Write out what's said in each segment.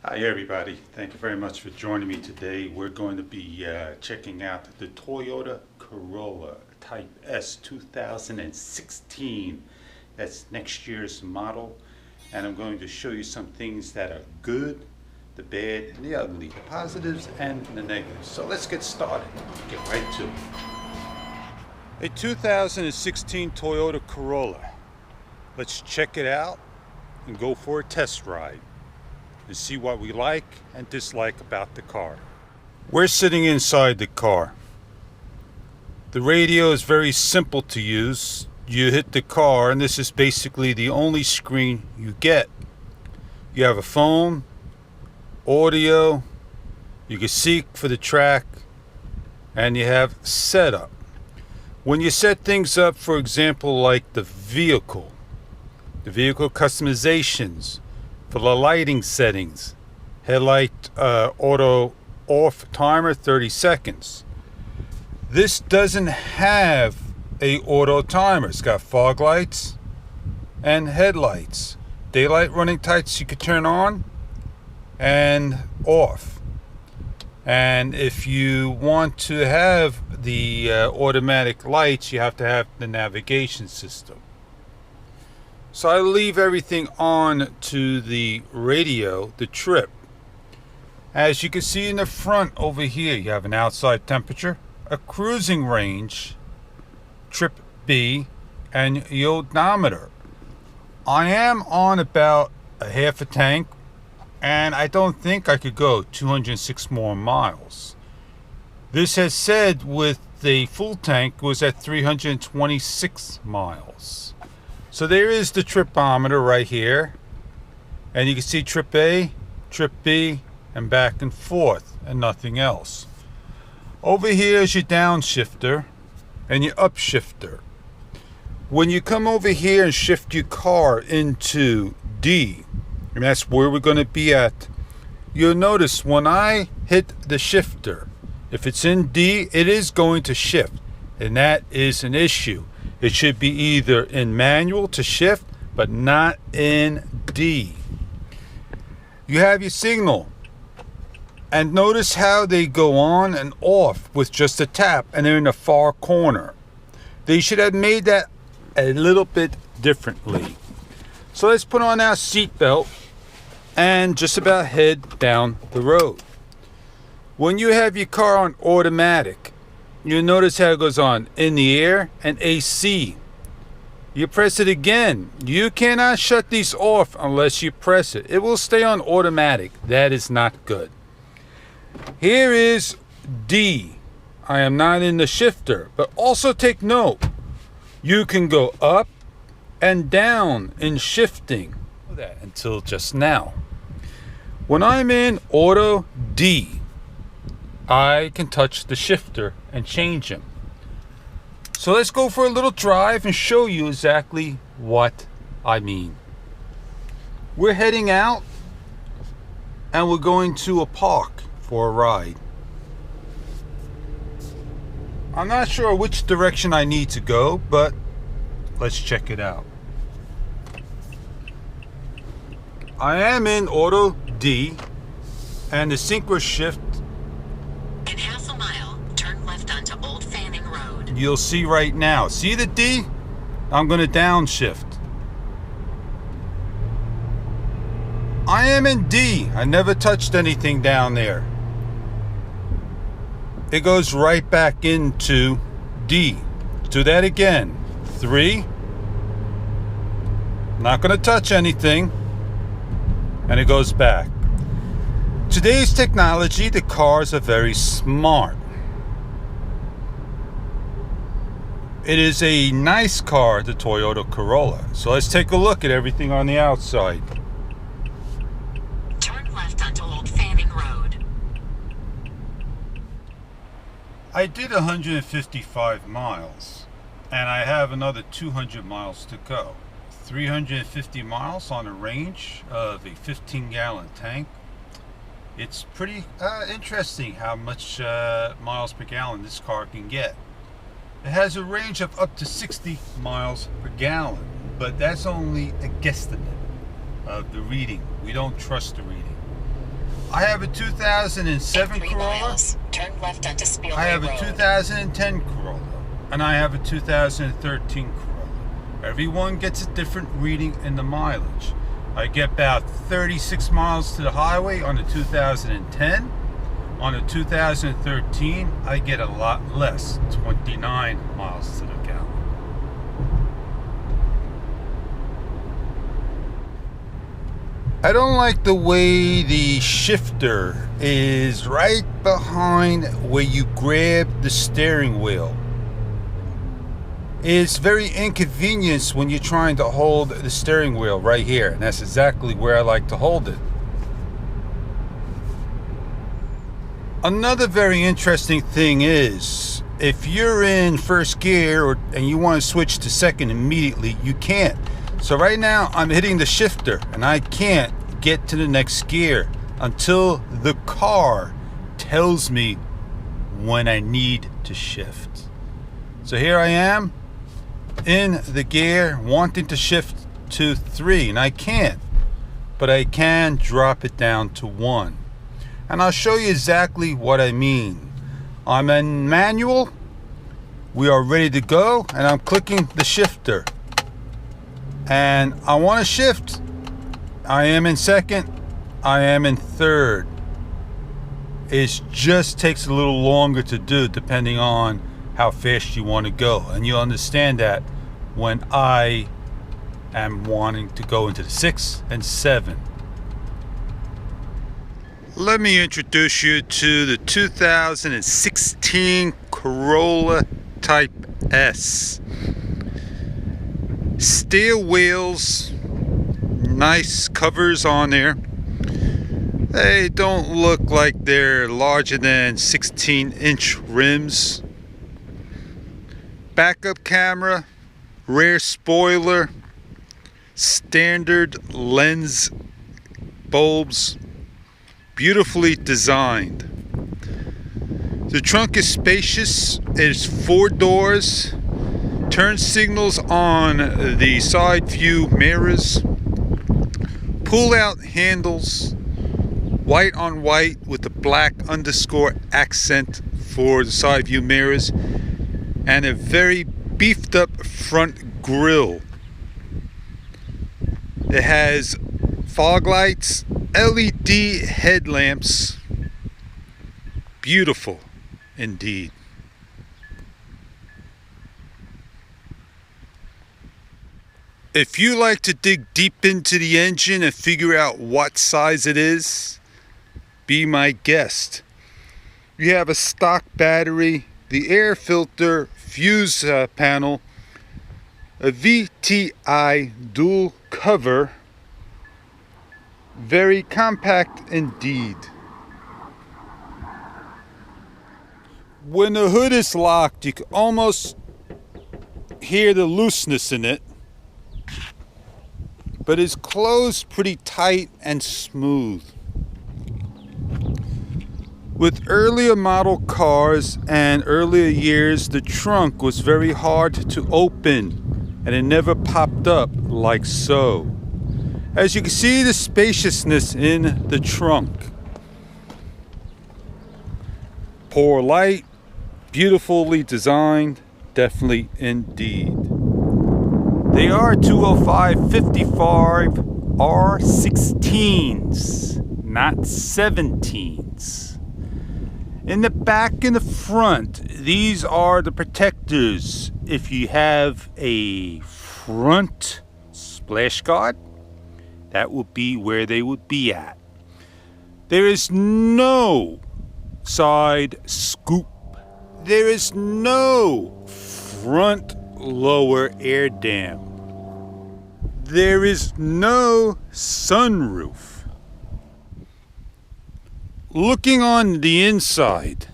Hi everybody, thank you very much for joining me today. We're going to be checking out the Toyota Corolla Type S 2016. That's next year's model, and I'm going to show you some things that are good, the bad, and the ugly, the positives and the negatives. So let's get started, get right to it. A 2016 Toyota Corolla. Let's check it out and go for a test ride and see what we like and dislike about the car. We're sitting inside the car. The radio is very simple to use. You hit the car and this is basically the only screen you get. You have a phone, audio, you can seek for the track, and you have setup. When you set things up, for example, like the vehicle customizations, for the lighting settings, headlight auto off timer 30 seconds. This doesn't have a auto timer. It's got fog lights and headlights. Daylight running tights you could turn on and off. And if you want to have the automatic lights, you have to have the navigation system. So I leave everything on to the radio, the trip. As you can see in the front over here, you have an outside temperature, a cruising range, trip B, and the odometer. I am on about a half a tank, and I don't think I could go 206 more miles. This has said with the full tank was at 326 miles. So there is the tripometer right here, and you can see trip A, trip B, and back and forth, and nothing else. Over here is your downshifter and your upshifter. When you come over here and shift your car into D, and that's where we're going to be at, you'll notice when I hit the shifter, if it's in D, it is going to shift, and that is an issue. It should be either in manual to shift, but not in D. You have your signal, and notice how they go on and off with just a tap, and they're in the far corner. They should have made that a little bit differently. So let's put on our seatbelt and just about head down the road. When you have your car on automatic, you'll notice how it goes on in the air and AC. You press it again. You cannot shut these off unless you press it. It will stay on automatic. That is not good. Here is D. I am not in the shifter, but also take note. You can go up and down in shifting. That until just now. When I'm in auto D, I can touch the shifter and change him. So let's go for a little drive and show you exactly what I mean. We're heading out and we're going to a park for a ride. I'm not sure which direction I need to go, but let's check it out. I am in auto D, and the synchro shift. In half a mile, turn left onto Old Fanning Road. You'll see right now. See the D? I'm going to downshift. I am in D. I never touched anything down there. It goes right back into D. Do that again. 3. Not going to touch anything. And it goes back. Today's technology, the cars are very smart. It is a nice car, the Toyota Corolla. So let's take a look at everything on the outside. Turn left onto Old Fanning Road. I did 155 miles, and I have another 200 miles to go. 350 miles on a range of a 15-gallon tank. It's pretty interesting how much miles per gallon this car can get. It has a range of up to 60 miles per gallon, but that's only a guesstimate of the reading. We don't trust the reading. I have a 2007 3 Corolla. miles, turn left onto Spillway I have a Road. 2010 Corolla. And I have a 2013 Corolla. Everyone gets a different reading in the mileage. I get about 36 miles to the highway on the 2010. On the 2013, I get a lot less, 29 miles to the gallon. I don't like the way the shifter is right behind where you grab the steering wheel. It's very inconvenient when you're trying to hold the steering wheel right here, and that's exactly where I like to hold it. Another very interesting thing is, if you're in first gear and you want to switch to second immediately, you can't. So right now I'm hitting the shifter and I can't get to the next gear until the car tells me when I need to shift. So here I am in the gear wanting to shift to 3, and I can't, but I can drop it down to 1. And I'll show you exactly what I mean. I'm in manual, we are ready to go, and I'm clicking the shifter. And I want to shift. I am in second, I am in third. It just takes a little longer to do depending on how fast you want to go. And you'll understand that when I am wanting to go into the 6 and 7. Let me introduce you to the 2016 Corolla Type S. Steel wheels, nice covers on there. They don't look like they're larger than 16-inch rims. Backup camera, rear spoiler, standard lens bulbs. Beautifully designed. The trunk is spacious. It's 4 doors. Turn signals on the side view mirrors. Pull out handles. White on white with a black underscore accent for the side view mirrors. And a very beefed up front grille. It has fog lights, LED headlamps. Beautiful indeed. If you like to dig deep into the engine and figure out what size it is, be my guest. You have a stock battery, the air filter, fuse panel, a VTI dual cover. Very compact indeed. When the hood is locked, you can almost hear the looseness in it, but it's closed pretty tight and smooth. With earlier model cars and earlier years, the trunk was very hard to open and it never popped up like so. As you can see, the spaciousness in the trunk. Poor light, beautifully designed, definitely indeed. They are 205/55 R16s, not 17s. In the back and the front, these are the protectors. If you have a front splash guard, that would be where they would be at. There is no side scoop. There is no front lower air dam. There is no sunroof. Looking on the inside,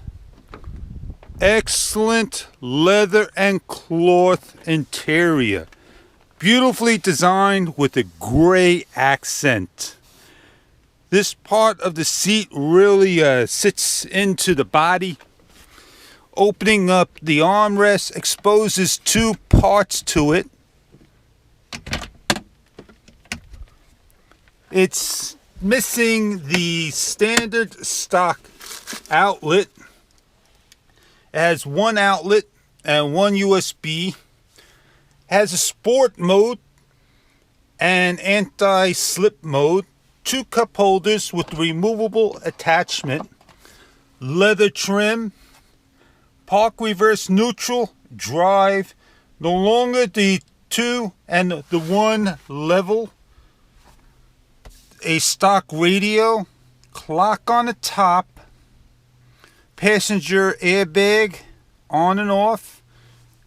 excellent leather and cloth interior. Beautifully designed with a gray accent. This part of the seat really sits into the body. Opening up the armrest exposes 2 parts to it. It's missing the standard stock outlet. It has one outlet and one USB. It has a sport mode and anti-slip mode. 2 cup holders with removable attachment. Leather trim. Park reverse neutral. Drive. No longer the 2 and the 1 level. A stock radio. Clock on the top. Passenger airbag on and off.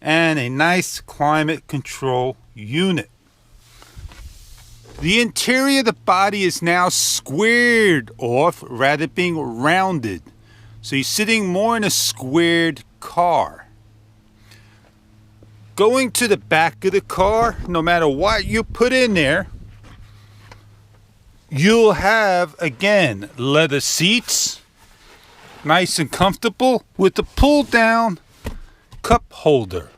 And a nice climate control unit. The interior of the body is now squared off rather than being rounded. So you're sitting more in a squared car. Going to the back of the car, no matter what you put in there, you'll have, again, leather seats, nice and comfortable, with the pull-down cup holder.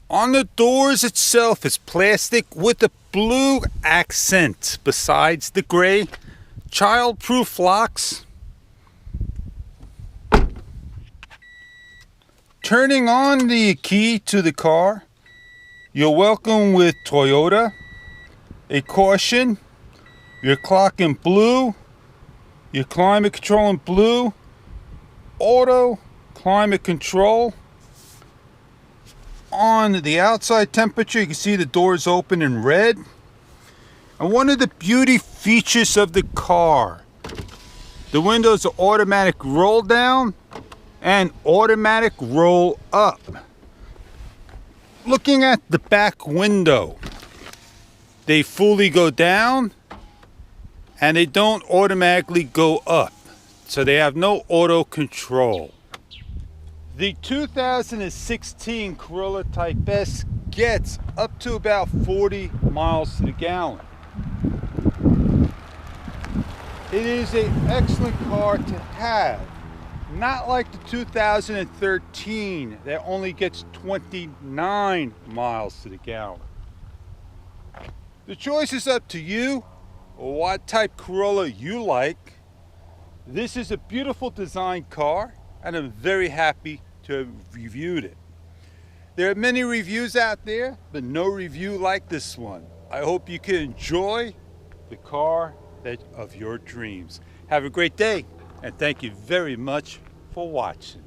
On the doors itself, it's plastic with a blue accent besides the gray. Child-proof locks. Turning on the key to the car, you're welcome with Toyota, a caution, your clock in blue, your climate control in blue, auto climate control. On the outside temperature, you can see the doors open in red. And one of the beauty features of the car, the windows are automatic roll down and automatic roll up. Looking at the back window, they fully go down and they don't automatically go up. So they have no auto control. The 2016 Corolla Type S gets up to about 40 miles to the gallon. It is an excellent car to have. Not like the 2013 that only gets 29 miles to the gallon. The choice is up to you, or what type Corolla you like. This is a beautiful design car, and I'm very happy to have reviewed it. There are many reviews out there, but no review like this one. I hope you can enjoy the car of your dreams. Have a great day, and thank you very much for watching.